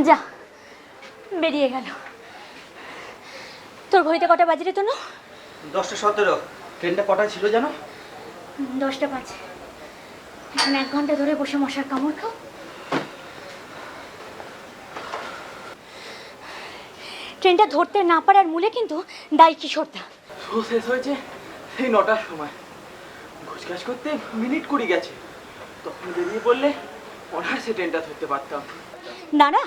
যা বেরিয়ে গেল। তোর ঘড়িতে কটা বাজে রে তনু? 10টা 17। ট্রেনটা কটায় ছিল জানো? 10টা 5। এখন 1 ঘন্টা ধরে বসে মশার কামড় খাও। ট্রেনটা ধরতে না পারার মূলে কিন্তু দায়ী কিশোরদা। শো শেষ হয়েছে সেই 9টার সময়। ঘুষঘাস করতে মিনিট 20 গেছে। তখন বেরিয়ে পড়লে অনায়াসে ট্রেনটা ধরতে পারতাম। না না,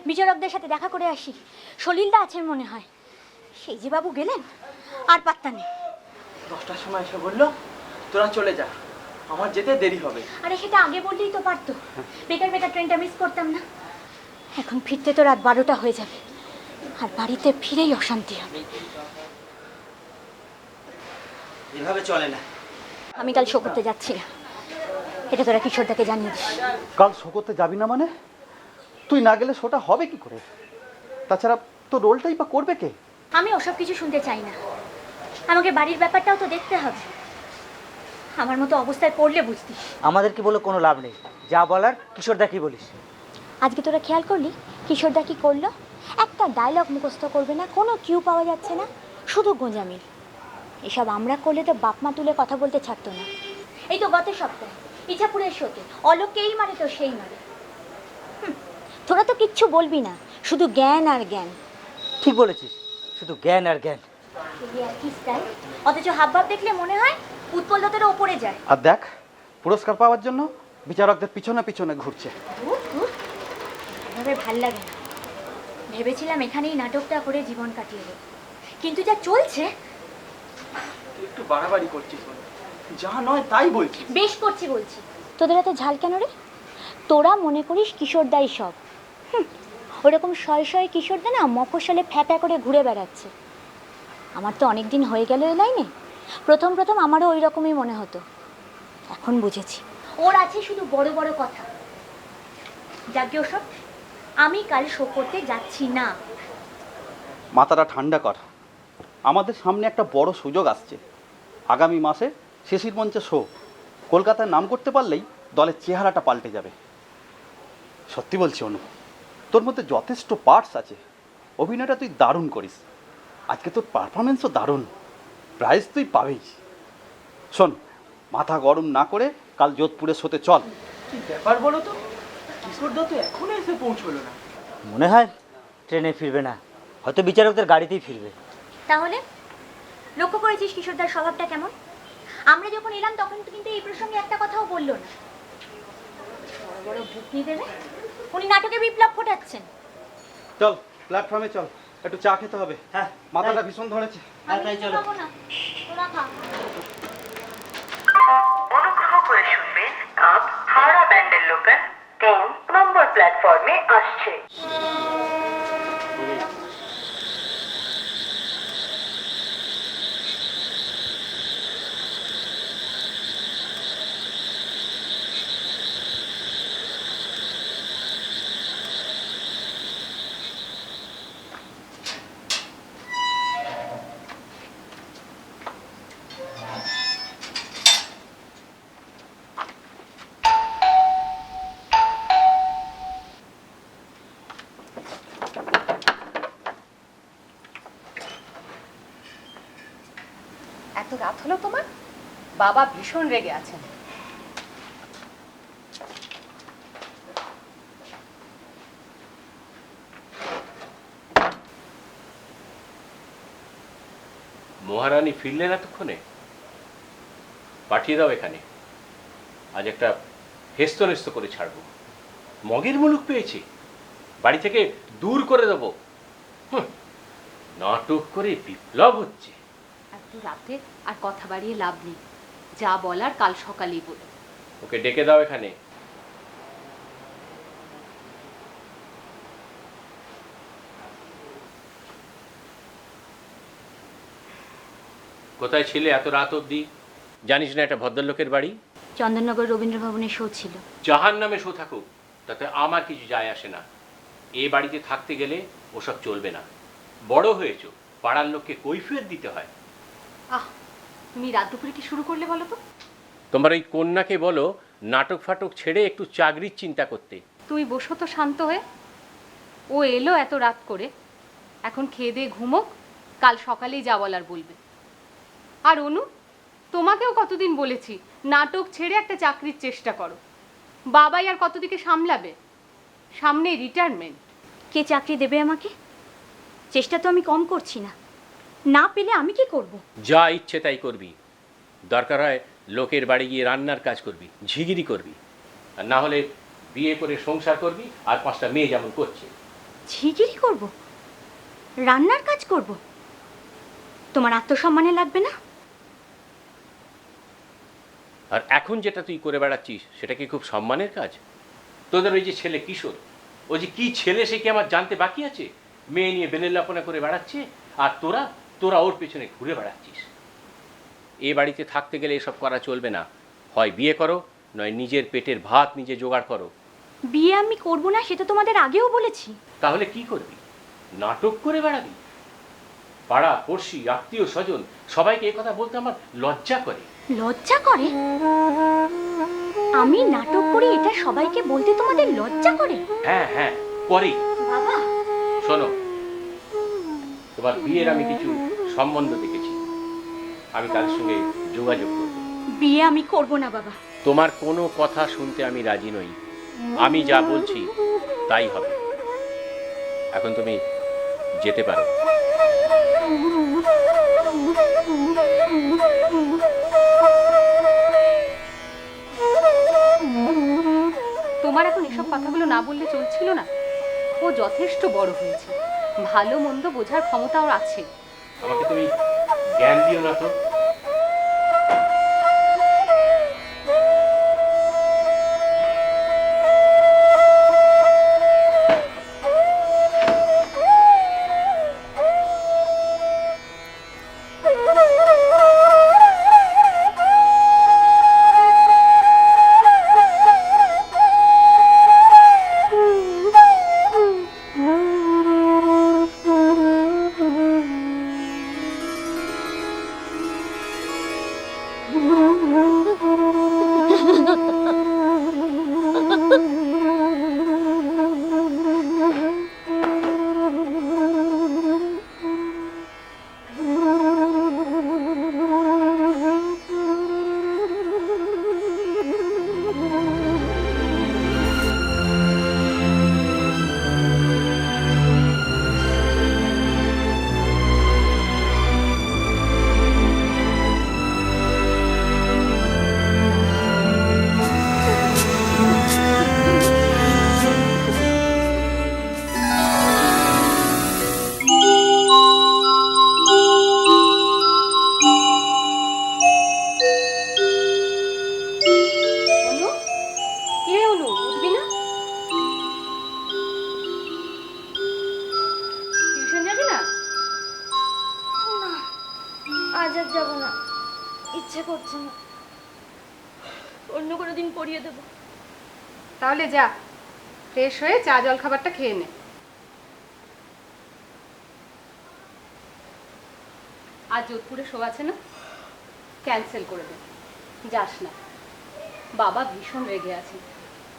বিচারকদের সাথে দেখা করে আসি। সলিলদা আছেন মনে হয়। সেই যে বাবু গেলেন, আর পাত্তা নেই। 10টার সময় এসে বললো তোরা চলে যা, আমার যেতে দেরি হবে। আরে সেটা আগে বললেই তো পারতো, বেকার বেকার ট্রেনটা মিস করতাম না। এখন ফিরতে তো রাত 12টা হয়ে যাবে, আর বাড়িতে ফিরেই অশান্তি হবে। এভাবে চলে না। আমি কাল শো করতে যাচ্ছি না, এটা তোরা কিশোরদাকে জানিয়ে দিস। কাল শো করতে যাবি না মানে? তুই না গেলে শোটা হবে কি করে? তাছাড়া তোর রোলটাই বা করবে কে? আমি ওসব কিছু শুনতে চাই না, আমাকে বাড়ির ব্যাপারটাও তো দেখতে হবে। আমার মতো অবস্থায় পড়লে বুঝতিস। আমাদের কি বলে কোনো লাভ নেই, যা বলার কিশোরদা কি বলিস। আজকে তোরা খেয়াল করলি কিশোরদা কি করলো? একটা ডায়লগ মুখস্থ করবে না, কোনো কিউ পাওয়া যাচ্ছে না, শুধু গোঁজামিল। এসব আমরা করলে তো বাপ মা তুলে কথা বলতে ছাড়তো না। এই তো গত সপ্তাহে ইছাপুরের শোতে অলোককে এই মারে তো সেই মারে। তোরা তো কিচ্ছু বলবি না, শুধু জ্ঞান আর জ্ঞান। ঠিক বলেছিস, শুধু জ্ঞান আর জ্ঞান। অথচ হাবভাব দেখলে মনে হয় উৎপলদাতের ওপরে যায়। আর দেখ, পুরস্কার পাওয়ার জন্য বিচারকদের পিছনে পিছনে ঘুরছে। এভাবে ভাল লাগে না। ভেবেছিলাম এখানেই নাটকটা করে জীবন কাটিয়ে দেব, কিন্তু যা চলছে। একটু বাড়াবাড়ি করছিস, যা নয় তাই বলছিস। বেশ করছি বলছি। তোদের এত ঝাল কেন রে? তোরা মনে করিস কিশোরদাই সব। ওরকম শয়ে শয়ে কিশোরদা না মফস্বলে ফ্যাপা করে ঘুরে বেড়াচ্ছে। আমার তো অনেক দিন হয়ে গেল এই লাইনে। প্রথম প্রথম আমারও ওই রকমই মনে হতো, এখন বুঝেছি ওর আছে শুধু বড় বড় কথা। যাকে ওসব, আমি কাল শো করতে যাচ্ছি না। মাথাটা ঠান্ডা কর, আমাদের সামনে একটা বড় সুযোগ আসছে। আগামী মাসে শেষের মঞ্চে শো। কলকাতায় নাম করতে পারলেই দলের চেহারাটা পাল্টে যাবে। সত্যি বলছি অনু, তোর মধ্যে যথেষ্ট পার্টস আছে। অভিনয়টা তুই দারুণ করিস। আজকে তোর পারফরমেন্সও দারুণ, প্রাইজ তুই পাবেই। শোন, মাথা গরম না করে কাল যোধপুরে শোতে চল। কি ব্যাপার বলো তো, কিশোরদা তো এখনো এসে পৌঁছলো না। মনে হয় ট্রেনে ফিরবে না, হয়তো বিচারকদের গাড়িতেই ফিরবে। তাহলে লক্ষ্য করেছিস কিশোরদার স্বভাবটা কেমন? আমরা যখন এলাম তখন কিন্তু এই প্রসঙ্গে একটা কথাও বললো না। বড় বড় বুকনি দেবে, উনি নাটকে বিপ্লব ফোটাচ্ছেন। চল প্ল্যাটফর্মে চল, একটু চা খেতে হবে। হ্যাঁ, মাথাটা ভীষণ ধরেছে। তাই চলো। খাবো না, তোরা খা। অনুগ্রহ করে শুনবেন, আপ হাওড়া ব্যান্ডেল লোকাল 3 নম্বর প্ল্যাটফর্মে আসছে। এত রাত হলো তোমার? বাবা ভীষণ রেগে আছেন। মহারানী ফিরলেন এতক্ষণে? পাঠিয়ে দাও এখানে, আজ একটা হেস্তনেস্ত করে ছাড়বো। মগের মুলুক পেয়েছি, বাড়ি থেকে দূর করে দেবো। নাটক করে বিপ্লব হচ্ছে। এত রাতে আর কথা বাড়িয়ে লাভ নেই, যা বলার কাল সকালেই বলো। ওকে ডেকে দাও এখানে। কোথায় ছিলে এত রাত অবধি? জানিস না এটা ভদ্রলোকের বাড়ি? চন্দননগর রবীন্দ্র ভবনের শো ছিল। জাহান নামে শো থাকুক, তাতে আমার কিছু যায় আসে না। এ বাড়িতে থাকতে গেলে ওসব চলবে না। বড় হয়েছো, পাড়ার লোককে কৈফিয়ত দিতে হয়। তুমি রাত দুপুরে কি শুরু করলে বলো তো? তোমার ওই কন্যাকে বলো নাটক ফাটক ছেড়ে একটু চাকরির চিন্তা করতে। তুমি বসো তো শান্ত হয়ে। ও এলো এত রাত করে, এখন খেয়ে দিয়ে ঘুমোক, কাল সকালেই যা বলার বলবে। আর অনু, তোমাকেও কতদিন বলেছি নাটক ছেড়ে একটা চাকরির চেষ্টা করো। বাবাই আর কতদিকে সামলাবে, সামনে রিটায়ারমেন্ট। কে চাকরি দেবে আমাকে? চেষ্টা তো আমি কম করছি না, না পেলে আমি কি করব? যা ইচ্ছে তাই করবি, দরকার হয় লোকের বাড়ি গিয়ে রান্নার কাজ করবি, ঝিগিরি করবি, আর না হলে বিয়ে করে সংসার করবি আর 5টা মেয়ে যেমন করছে। ঝিগিরি করব? রান্নার কাজ করব? তোমার আত্মসম্মানে লাগবে না? আর এখন যেটা তুই করে বেড়াচ্ছিস সেটা কি খুব সম্মানের কাজ? তোদের ওই যে ছেলে কিশোর, ও যে কি ছেলে সে কি আমার জানতে বাকি আছে? মেয়ে নিয়ে বেলেল্লাপনা করে বেড়াচ্ছে, আর তোরা ওর পেছনে ঘুরে বেড়াচ্ছিস। এ বাড়িতে থাকতে গেলে এসব করা চলবে না। হয় বিয়ে করো, নয় নিজের পেটের ভাত নিজে জোগাড় করো। বিয়ে আমি করব না সেটা তোমাদের আগেও বলেছি। তাহলে কি করবি? নাটক করে বেড়াবি? পাড়া পড়শি আত্মীয় স্বজন সবাইকে এ কথা বলতে আমার লজ্জা করে। লজ্জা করে? আমি নাটক করি এটা সবাইকে বলতে তোমাদের লজ্জা করে? হ্যাঁ হ্যাঁ করি। বাবা, শোনো, তোমার বিয়ের আমি কিছু সম্বন্ধ দেখেছি, আমি তাদের সঙ্গে যোগাযোগ করব। বিয়ে আমি করব না বাবা। তোমার কোনো কথা শুনতে আমি রাজি নই। আমি যা বলছি তাই হবে। এখন তুমি যেতে পারো। তোমার এখন এসব কথাগুলো না বললে চলছিল না। ও যথেষ্ট বড় হয়েছে, ভালো মন্দ বোঝার ক্ষমতা ওর আছে। আমাকে তুমি জ্ঞান দিও না তো। অনু, কে অনু, উঠবি না? টিউশন যাবি না? আজ আর যাব না, ইচ্ছে করছে না। অন্য কোনো দিন পড়িয়ে দেবো। তাহলে যা, ফ্রেশ হয়ে চা জল খাবারটা খেয়ে নে। আজ যোধপুরে শো আছে না, ক্যান্সেল করে দে, যাস না। বাবা ভীষণ রেগে আছে,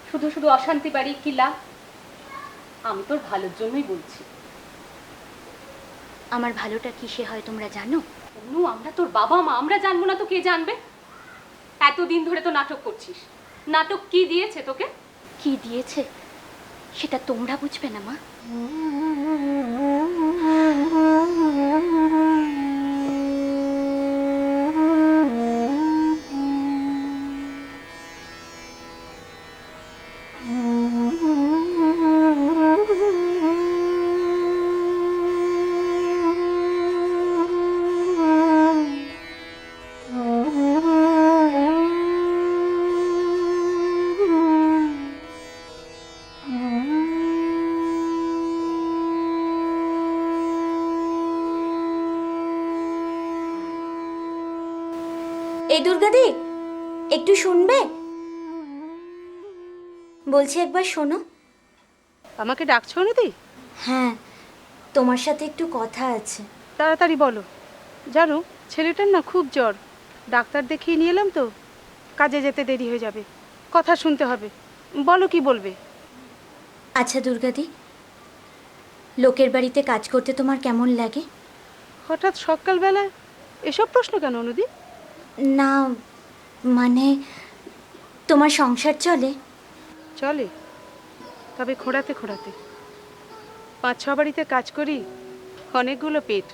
শুধু শুধু অশান্তি বাড়ি কি লাভ? আমি তোর ভালোর জন্যই বলছি। আমার ভালোটা কিসে হয় তোমরা জানো? অনু, আমরা তোর বাবা মা, আমরা জানবো না তো কে জানবে? এতদিন ধরে তো নাটক করছিস, নাটক কি দিয়েছে তোকে? কি দিয়েছে সেটা তোমরা বুঝবে না মা। এই দুর্গাদি, একটু শুনবে? বলছি একবার শোনো। আমাকে ডাকছো অনুদি? হ্যাঁ, তোমার সাথে একটু কথা আছে। তাড়াতাড়ি বলো। জানো, ছেলেটার না খুব জ্বর, ডাক্তার দেখিয়ে নিয়ে এলাম তো, কাজে যেতে দেরি হয়ে যাবে, কথা শুনতে হবে। বলো কি বলবে? আচ্ছা দুর্গাদি, লোকের বাড়িতে কাজ করতে তোমার কেমন লাগে? হঠাৎ সকালবেলায় এসব প্রশ্ন কেন অনুদি? না, মানে তোমার সংসার চলে? চলে, তবে খোঁড়াতে খোঁড়াতে। 5-6 বাড়িতে কাজ করি, অনেকগুলো পেট,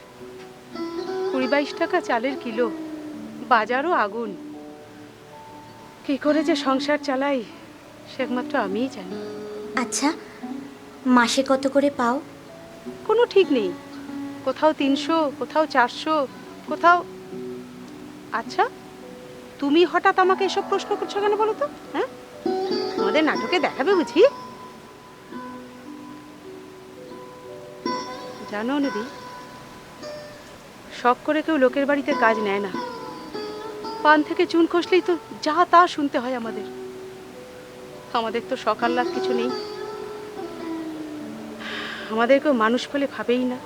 20-22 টাকা চালের কিলো, বাজারও আগুন। কী করে যে সংসার চালাই সে একমাত্র আমিই জানি। আচ্ছা, মাসে কত করে পাও? কোনো ঠিক নেই, কোথাও 300, কোথাও 400, কোথাও। আচ্ছা, তুমি হঠাৎ আমাকে এসব প্রশ্ন করছো কেন বলো তো? হ্যাঁ, আমাদের নাটকে দেখাবে বুঝি? জানো নদী, শখ করে কেউ লোকের বাড়িতে কাজ নেয় না। পান থেকে চুন খসলেই তো যা তা শুনতে হয় আমাদের। আমাদের তো শখ আহ্লাদ কিছু নেই, আমাদের কেউ মানুষ বলে ভাবেই না।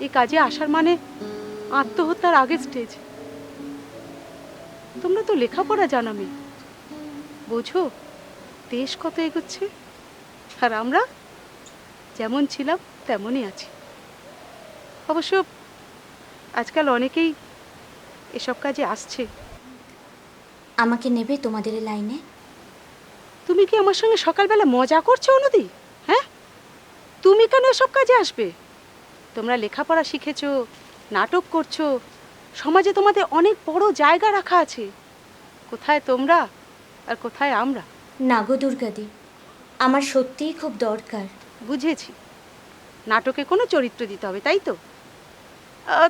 এই কাজে আসার মানে আত্মহত্যার আগের স্টেজ। তোমরা তো লেখাপড়া জানাবে, বোঝো দেশ কত এগোচ্ছে, আর আমরা যেমন ছিলাম তেমনই আছি। অবশ্য আজকাল অনেকেই এসব কাজে আসছে। আমাকে নেবে তোমাদের এই লাইনে? তুমি কি আমার সঙ্গে সকালবেলা মজা করছো অনুদি? হ্যাঁ, তুমি কেন এসব কাজে আসবে? তোমরা লেখাপড়া শিখেছো, নাটক করছো, সমাজে তোমাদের অনেক বড় জায়গা রাখা আছে। কোথায় তোমরা আর কোথায় আমরা? না গো দুর্গাদি, আমার সত্যিই খুব দরকার। বুঝেছি, নাটকে কোনো চরিত্র দিতে হবে, তাই তো?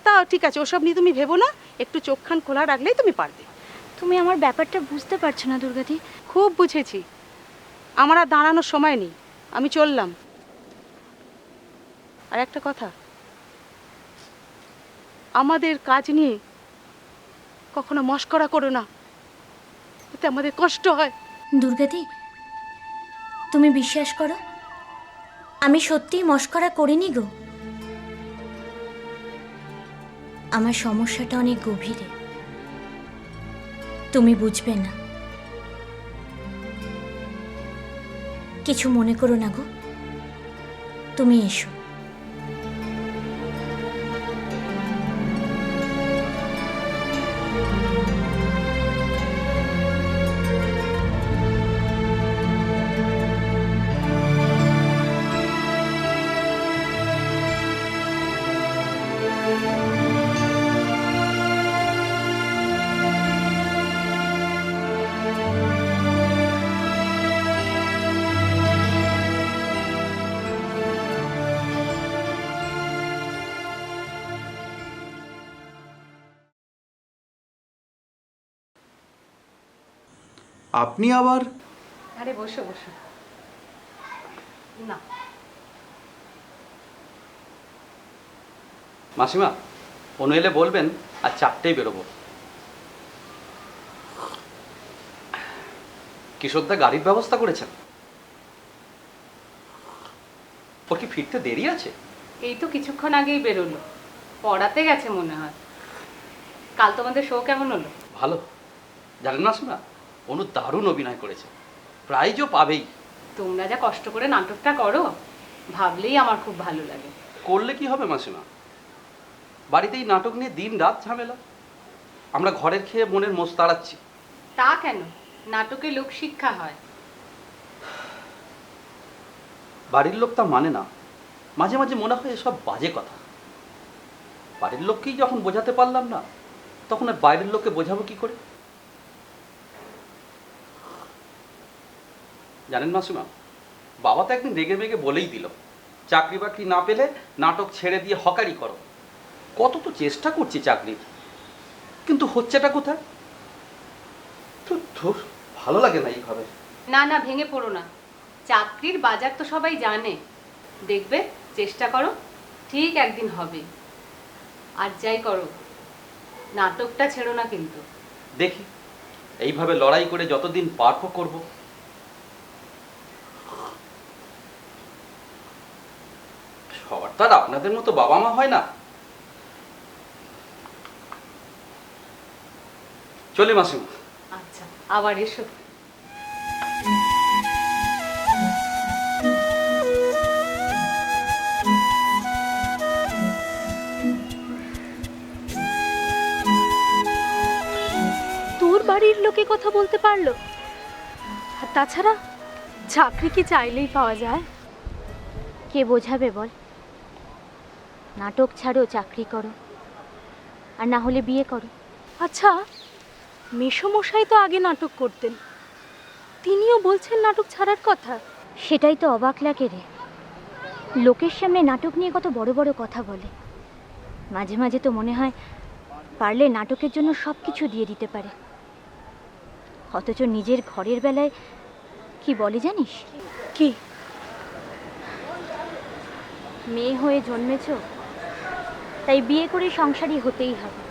তা ঠিক আছে, ওসব নিয়ে তুমি ভেবো না, একটু চোখখান খোলা রাখলেই তুমি পারবে। তুমি আমার ব্যাপারটা বুঝতে পারছো না দুর্গাদি। খুব বুঝেছি, আমার আর দাঁড়ানোর সময় নেই, আমি চললাম। আর একটা কথা, আমাদের কাজ নিয়ে কখনো মস্করা করো না, এতে আমাদের কষ্ট হয়। দুর্গাদি, তুমি বিশ্বাস করো, আমি সত্যিই মস্করা করিনি গো। আমার সমস্যাটা অনেক গভীরে, তুমি বুঝবে না। কিছু মনে করো না গো, তুমি এসো। আপনি আবার? আরে বসো বসো। না, মাসিমা, অনু এলে বলবেন, আর 4টেই বেরোবো। কিশোরদা গাড়ির ব্যবস্থা করেছেন? ওর কি ফিরতে দেরি আছে? এই তো কিছুক্ষণ আগেই বেরোলো, পড়াতে গেছে মনে হয়। কাল তোমাদের শো কেমন হলো? ভালো। জানেন মাসিমা, অনু দারুণ অভিনয় করেছে, প্রাইজও পাবেই। তোমরা যা কষ্ট করে নাটকটা করো, ভাবলেই আমার খুব ভালো লাগে। করলে কি হবে মাসিমা, বাড়িতেই নাটক নিয়ে দিন রাত ঝামেলা, আমরা ঘরের খেয়ে মনের মোষ তাড়াচ্ছি। তা কেন, নাটকে লোক শিক্ষা হয়। বাড়ির লোক তা মানে না, মাঝে মাঝে মনে হয় এসব বাজে কথা। বাড়ির লোককেই যখন বোঝাতে পারলাম না, তখন আর বাইরের লোককে বোঝাবো কি করে? জানেন মাসিমা, বাবা তো একদিন রেগে মেগে বলেই দিল, চাকরি বাকরি না পেলে নাটক ছেড়ে দিয়ে হকারি করো। কত তো চেষ্টা করছি চাকরির, কিন্তু হচ্ছেটা কোথায়? ধুর, ভালো লাগে না এইভাবে। না না, ভেঙে পড়ো না, চাকরির বাজার তো সবাই জানে। দেখবে, চেষ্টা করো, ঠিক একদিন হবে। আর যাই করো, নাটকটা ছেড়ো না কিন্তু। দেখি, এইভাবে লড়াই করে যতদিন পারবো করব। সবার তো আর আপনাদের মতো বাবা মা হয় না। চলে মাসিমা। আচ্ছা, আবার এসো। লোকে কথা বলতে পারলো? আর তাছাড়া চাকরি কি চাইলেই পাওয়া যায়? কে বোঝাবে বল? নাটক ছাড়ো, চাকরি করো, আর না হলে বিয়ে করো। আচ্ছা, মেসোমশাই তো আগে নাটক করতেন, তিনিও বলছেন নাটক ছাড়ার কথা। সেটাই তো অবাক লাগে রে। লোকের সামনে নাটক নিয়ে কত বড় বড় কথা বলে, মাঝে মাঝে তো মনে হয় পারলে নাটকের জন্য সব কিছু দিয়ে দিতে পারে। অথচ নিজের ঘরের বেলায় কি বলে জানিস? কি? মেয়ে হয়ে জন্মেছ, তাই বিয়ে করে সংসারী হতেই হবে।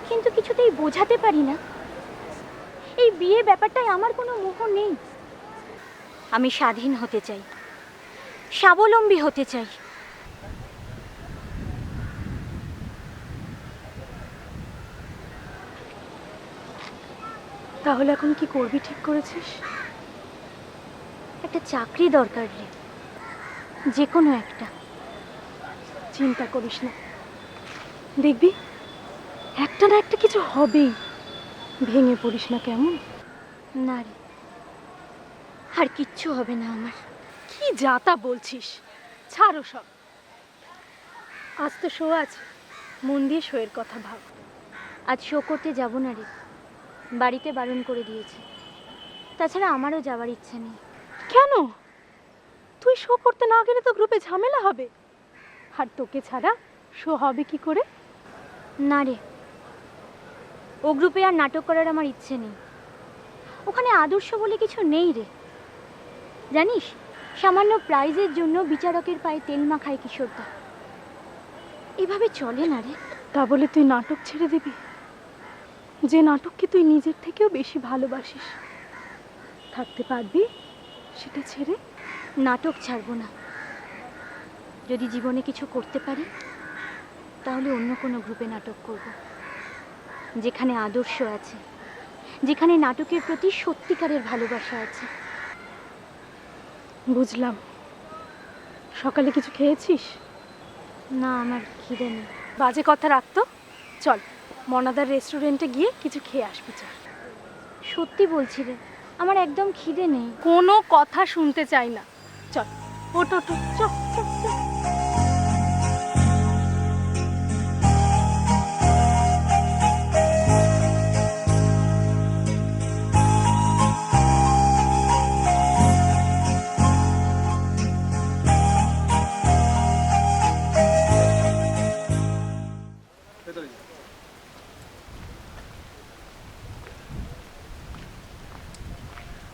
কিন্তু কিছুতেই বোঝাতে পারি না এই বিয়ে ব্যাপারটায় আমার কোনো মোহ নেই। আমি স্বাধীন হতে চাই, স্বাবলম্বী হতে চাই। তাহলে এখন কি করবি ঠিক করেছিস? একটা চাকরি দরকার রে, যে কোনো একটা। চিন্তা করিস না, দেখবি একটা না একটা কিছু হবেই। ভেঙে পড়িস না, কেমন? না রে, আর কিচ্ছু হবে না আমার। কি যা তা বলছিস, ছাড়ো সব। আজ তো শো আছে, মন দিয়ে শোয়ের কথা ভাব। আজ শো করতে যাব না রে, বাড়িতে বারণ করে দিয়েছে। তাছাড়া আমারও যাওয়ার ইচ্ছে নেই। কেন? তুই শো করতে না গেলে তো গ্রুপে ঝামেলা হবে, আর তোকে ছাড়া শো হবে কি করে? না রে, ও গ্রুপে আর নাটক করার আমার ইচ্ছে নেই। ওখানে আদর্শ বলে কিছু নেই রে। জানিস, সামান্য প্রাইজের জন্য বিচারকের পায়ে তেল মাখায় কিশোরদা। এভাবে চলে না রে। তা বলে তুই নাটক ছেড়ে দিবি? যে নাটককে তুই নিজের থেকেও বেশি ভালোবাসিস, থাকতে পারবি সেটা ছেড়ে? নাটক ছাড়বো না। যদি জীবনে কিছু করতে পারি তাহলে অন্য কোনো গ্রুপে নাটক করব, যেখানে আদর্শ আছে, যেখানে নাটকের প্রতি সত্যিকারের ভালোবাসা আছে। বুঝলাম। সকালে কিছু খেয়েছিস? না, আমার খিদে নেই। বাজে কথা রাখতো, চল মনাদার রেস্টুরেন্টে গিয়ে কিছু খেয়ে আসবি। চল। সত্যি বলছি রে, আমার একদম খিদে নেই। কোনো কথা শুনতে চাই না, চল। ওটো ওটো, চল চল চল।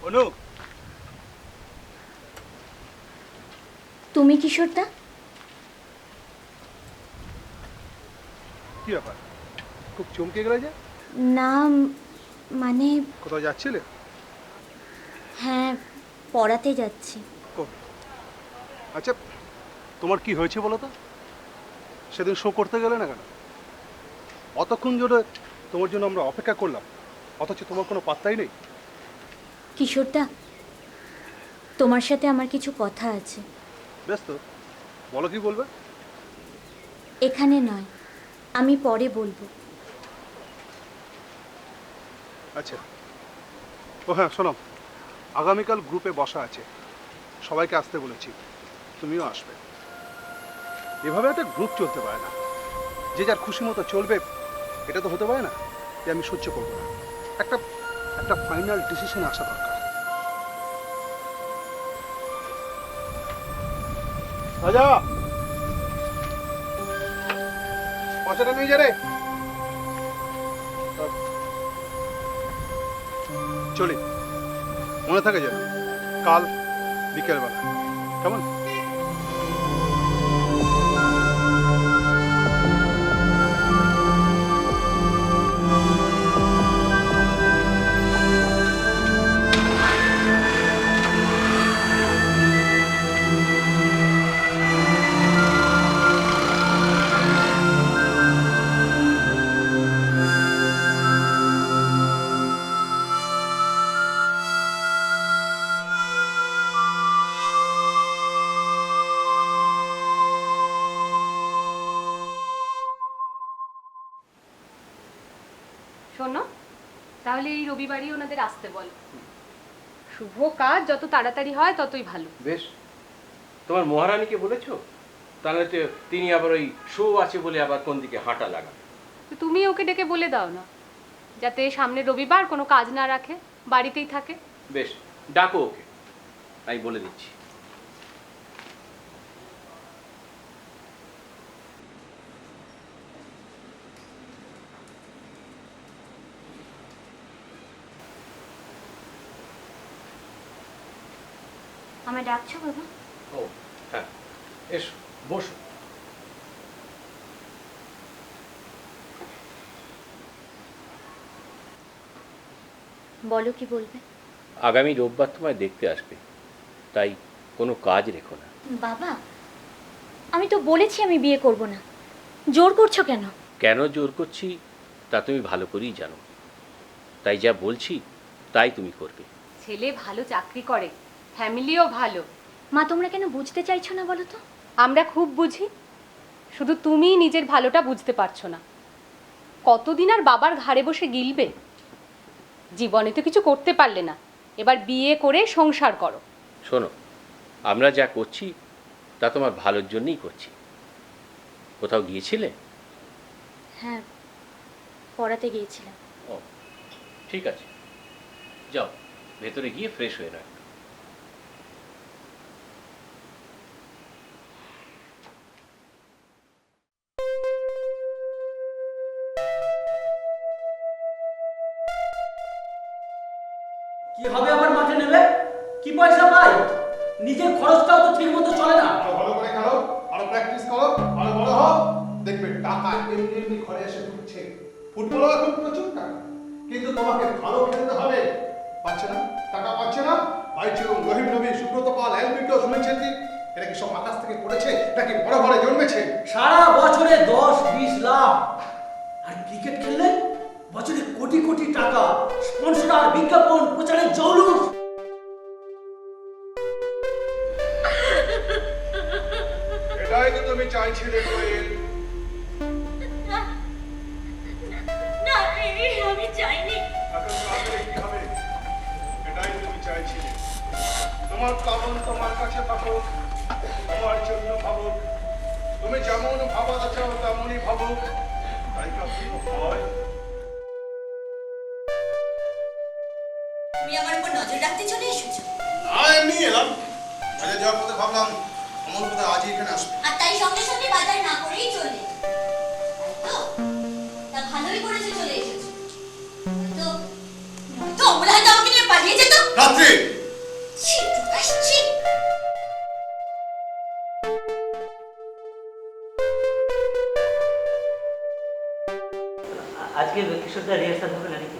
অনু, তুমি কিশোরদা? কি ব্যাপার, খুব চমকে গেলে যে? না, মানে কোথাও যাচ্ছিলে? হ্যাঁ, পড়াতে যাচ্ছি। আচ্ছা, তোমার কি হয়েছে বলো তো? সেদিন শো করতে গেলে না কেন? অতক্ষণ ধরে তোমার জন্য আমরা অপেক্ষা করলাম, অথচ তোমার কোনো পাত্তাই নেই। কিশোরদা, তোমার সাথে আমার কিছু কথা আছে। বেশ তো, বলো কি বলবে? এখানে নয়, আমি পরে বলবো। আচ্ছা, ও হ্যাঁ শোনো, আগামীকাল গ্রুপে বসা আছে, সবাইকে আসতে বলেছি, তুমিও আসবে। এভাবে একটা গ্রুপ চলতে পারে না, যে যার খুশি মতো চলবে এটা তো হতে পারে না যে আমি সহ্য করবো না। একটা একটা ফাইনাল ডিসিশনে আসা দরকার। রাজা, পয়সাটা নিয়ে যা রে। চলি, মনে থাকে যেন কাল বিকেলবেলা, কেমন? শোনো, তাহলে এই রবিবারই ওনাদের আসতে বলো। শুভ কাজ যত তাড়াতাড়ি হয় ততই ভালো। বেশ, তোমার মহারানীকে বলেছো? তাহলে তো তিনি আবার ওই শো আছে বলে আবার কোন দিকে হাঁটা লাগান। তো তুমি ওকে ডেকে বলে দাও না, যাতে সামনের রবিবার কোনো কাজ না রাখে, বাড়িতেই থাকে। বেশ, ডাকো ওকে, আমি বলে দিচ্ছি। আমায় ডাকছো বাবা? ও হ্যাঁ, এসো বসো। বলো, কি বলবে? আগামী রোববার তোমায় দেখতে আসবে, তাই কোনো কাজ রেখো না। বাবা, আমি তো বলেছি আমি বিয়ে করব না, জোর করছো কেন? কেন জোর করছি তা তুমি ভালো করেই জানো, তাই যা বলছি তাই তুমি করবে। ছেলে ভালো চাকরি করে, ফ্যামিলিও ভালো। মা, তোমরা কেন বুঝতে চাইছো না বলো তো? আমরা খুব বুঝি, শুধু তুমি নিজের ভালোটা বুঝতে পারছো না। কতদিন আর বাবার ঘাড়ে বসে গিলবে? জীবনে তো কিছু করতে পারলে না, এবার বিয়ে করে সংসার করো। শোনো, আমরা যা করছি তা তোমার ভালোর জন্যই করছি। কোথাও গিয়েছিলে? হ্যাঁ, পড়াতে গিয়েছিলাম। ও ঠিক আছে, যাও ভেতরে গিয়ে ফ্রেশ হয়ে নাও। কি হবে আবার মাঠে নেবে? কি পয়সা পাই? নিজের খরচটাও তো ঠিক মতো চলে না। আরো ভালো করে খেলো, আরো প্র্যাকটিস করো, আরো বড় হও, দেখবে টাকা এমনি এমনি ঘরে এসে ঢুকছে। ফুটবলও এখন প্রচুর টাকা, কিন্তু তোমাকে ভালো খেলতে হবে। পাচ্ছে না, টাকা পাচ্ছে না। বাইচুরুম, রহিম নবী, সুব্রত পাল, এলবিটো, সুনীল ছেত্রী, এরা কি সব আকাশ থেকে পড়েছে নাকি বড় ঘরে জন্মেছে? সারা বছরে 10-20 লাখ, আর ক্রিকেট খেললে বছরে কোটি কোটি টাকা, স্পন্সর, বিজ্ঞাপন, প্রচারের জৌলুস। এটাই তো তুমি চাইছিলে কোয়েল। না, আমি চাইনি। এখন তাহলে কি হবে? এটাই তুমি চাইছিলে। তোমার কামন তোমার কাছে থাকুক, তোমার জন্য ভাবুক। তুমি যেমন ভাবা চাও তেমনই ভাবুক, তাই কি হয়? তুমি আমার উপর নজর রাখতে চলে এসেছো, এমনি এলাম। বাজার যাওয়ার পথে ভাবলাম অমল কোথায় আজই এখানে আসবে। আর তাই সঙ্গে সঙ্গে বাজার না করেই চলে। তাই তো? তা ভালোই করেছো চলে এসেছো। তো নয়তো অমলা হয়তো আমাকে নিয়ে পালিয়ে যেত। রাত্রে ছি, প্রকাশ, ছি। আজকে কিশোরদা রিহার্সাল হবে না নাকি?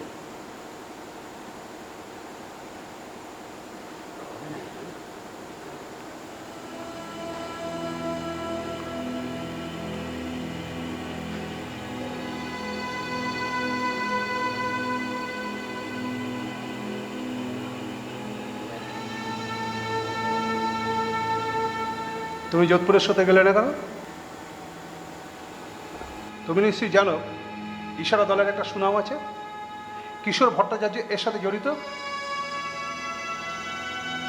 তুমি যোধপুরের সাথে গেলে না কেন? তুমি নিশ্চয়ই জানো ইশারা দলের একটা সুনাম আছে। কিশোর ভট্টাচার্য এর সাথে জড়িত।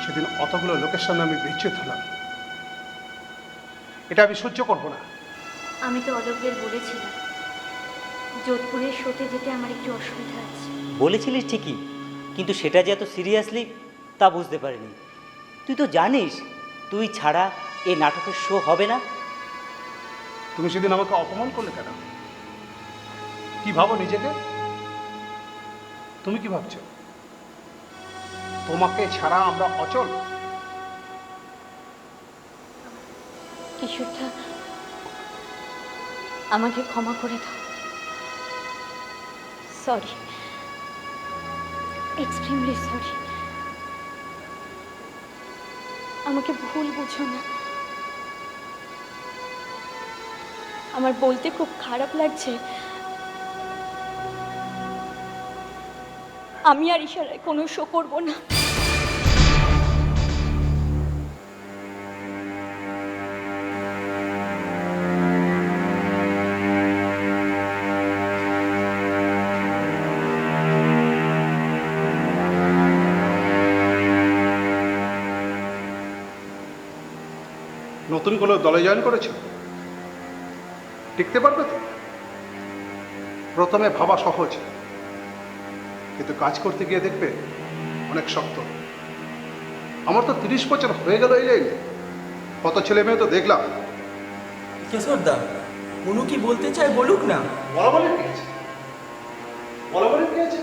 সেদিন অতগুলো লোকের সামনে আমি বিচ্ছেদ হলাম। এটা আমি সহ্য করবো না। আমি তো অলোকদের বলেছিলাম যোধপুরের শোতে যেতে আমার একটু অসুবিধা আছে। বলেছিলিস ঠিকই, কিন্তু সেটা যে এত সিরিয়াসলি তা বুঝতে পারিনি। তুই তো জানিস তুই ছাড়া এই নাটকের শো হবে না। তুমি সেদিন আমাকে অপমান করলে কেন? কি ভাবো নিজেকে? তুমি কি ভাবছো তোমাকে ছাড়া আমরা অচল? কিশোরদা, আমাকে ক্ষমা করে দাও। Sorry, extremely sorry. আমাকে ভুল বুঝো না। আমার বলতে খুব খারাপ লাগছে, আমি আর ইশারায় কোনো শো করব না। নতুন কোনো দলে জয়েন করেছো? টিকতে পারবে তো? প্রথমে ভাবা সহজ, কিন্তু কাজ করতে গিয়ে দেখবে অনেক শক্ত। আমার তো 30 বছর হয়ে গেল এই লাইনে, কত ছেলে মেয়ে তো দেখলাম। কেশরদা, অনু কি বলতে চায় বলুক না। বলা বলে পেয়েছে, বলা বলে পেয়েছে।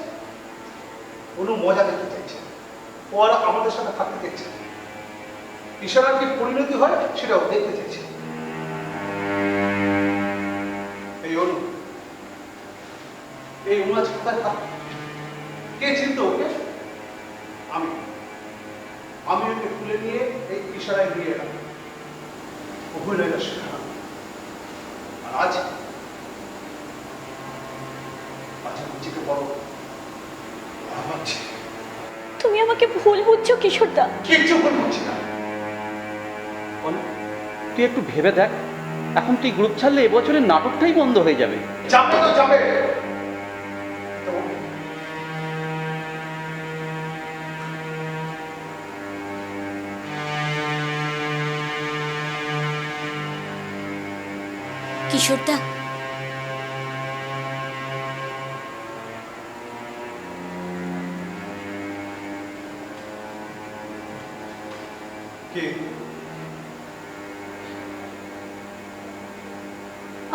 কোনো মজা দেখতে চাইছে, ও আর আমাদের সাথে থাকতে দেখছে। ইশারার কি পরিণতি হয় সেটাও দেখতে চাইছে। এই অনু, এই অনু আজ কোথায় থাকে? কে চিনতো ওকে? আমি আমি ওকে তুলে নিয়ে এই ইশারায় নিয়ে এলাম, অভিনয়টা শেখালাম। আর আজ নিজেকে বড় ভাবছি। তুমি আমাকে ভুল বুঝছো কিশোরদা। কিচ্ছু ভুল বুঝছি না। তুই একটু ভেবে দেখ, এখন তুই গ্রুপ ছাড়লে এবছরের নাটকটাই বন্ধ হয়ে যাবে। যাবে তো যাবে। কিশোরদা, কি?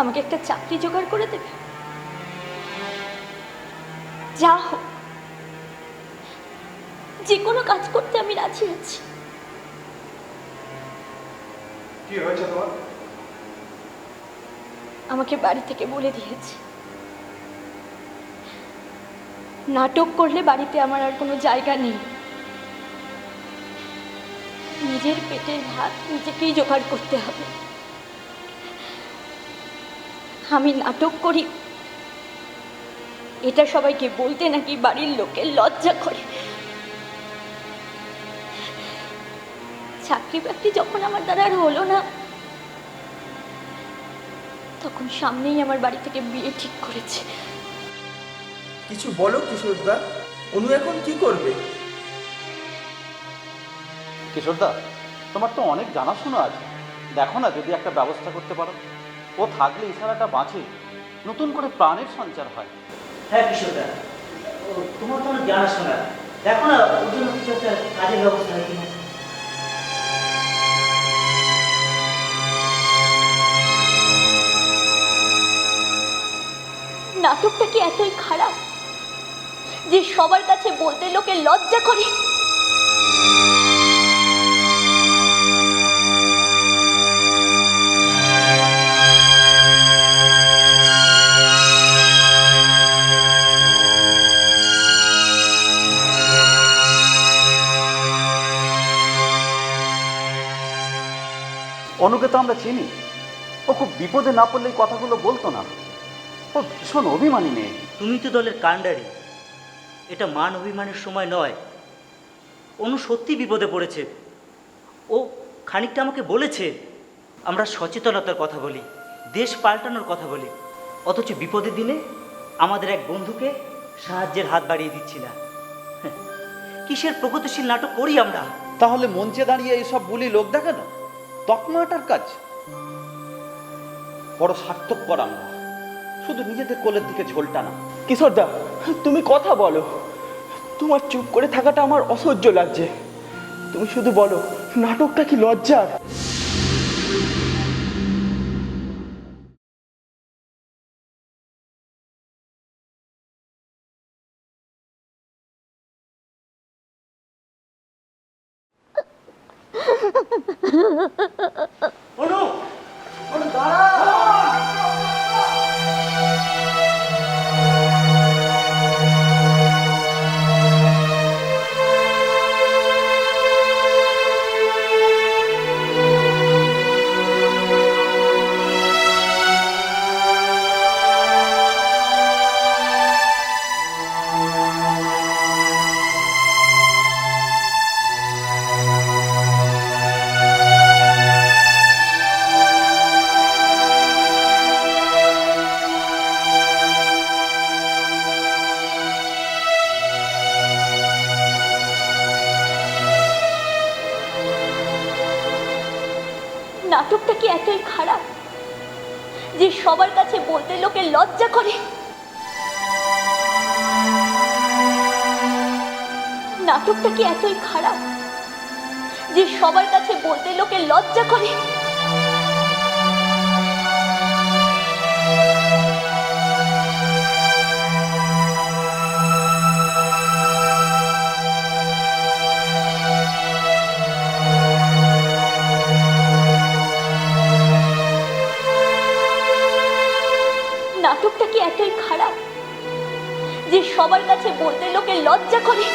আমাকে একটা চাকরি জোগাড় করে দেবে? যা হোক, যে কোনো কাজ করতে আমি রাজি আছি। কি হয়েছে তোমার? আমাকে বাড়ি থেকে বলে দিয়েছে, নাটক করলে বাড়িতে আমার আর কোনো জায়গা নেই। নিজের পেটের ভাত নিজেকেই জোগাড় করতে হবে। আমি নাটক করি এটা সবাইকে বলতে নাকি বাড়ির লোকের লজ্জা করে। চাকরি বাকরি যখন আমার দ্বারা আর হলো না, তখন সামনেই আমার বাড়ি থেকে বিয়ে ঠিক করেছে। কিছু বলো কিশোরদা, অনু এখন কি করবে? কিশোরদা, তোমার তো অনেক জানাশোনা আছে, দেখো না যদি একটা ব্যবস্থা করতে পারো। ও থাকলে ইশারাটা বাঁচে, নতুন করে প্রাণের সঞ্চার হয়। হ্যাঁ কিশোরদা, তোমার তো অনেক জানাশোনা, দেখো না ওর জন্য কিছু একটা কাজের ব্যবস্থা হয় কিনা। নাটকটা কি এতই খারাপ যে সবার কাছে বলতে লোকে লজ্জা করে? অনুকে তো আমরা চিনি, ও খুব বিপদে না পড়লে এই কথাগুলো বলতো না। ও ভীষণ অভিমানী মেয়ে। তুমি তো দলের কাণ্ডারি, এটা মান অভিমানের সময় নয়। অনু সত্যি বিপদে পড়েছে, ও খানিকটা আমাকে বলেছে আমরা সচেতনতার কথা বলি, দেশ পাল্টানোর কথা বলি, অথচ বিপদের দিনে আমাদের এক বন্ধুকে সাহায্যের হাত বাড়িয়ে দিচ্ছি না। কিসের প্রগতিশীল নাটক করি আমরা? তাহলে মঞ্চে দাঁড়িয়ে এইসব বুলি লোক দেখানো তকমাটার কাজ। বড় স্বার্থপর আমরা, শুধু নিজেদের কোলের দিকে ঝোলটা না। কিশোরদা, তুমি কথা বলো। তোমার চুপ করে থাকাটা আমার অসহ্য লাগছে। তুমি শুধু বলো, নাটকটা কি লজ্জার? অনু, অনু দাঁড়াও। নাটকটা কি এতই খারাপ যে সবার কাছে বলতে লোকে লজ্জা করে? নাটকটা কি এতই খারাপ যে সবার কাছে বলতে লোকে লজ্জা করে? নাটকটা কি এতই খারাপ যে সবার কাছে বলতে লোকে লজ্জা করে?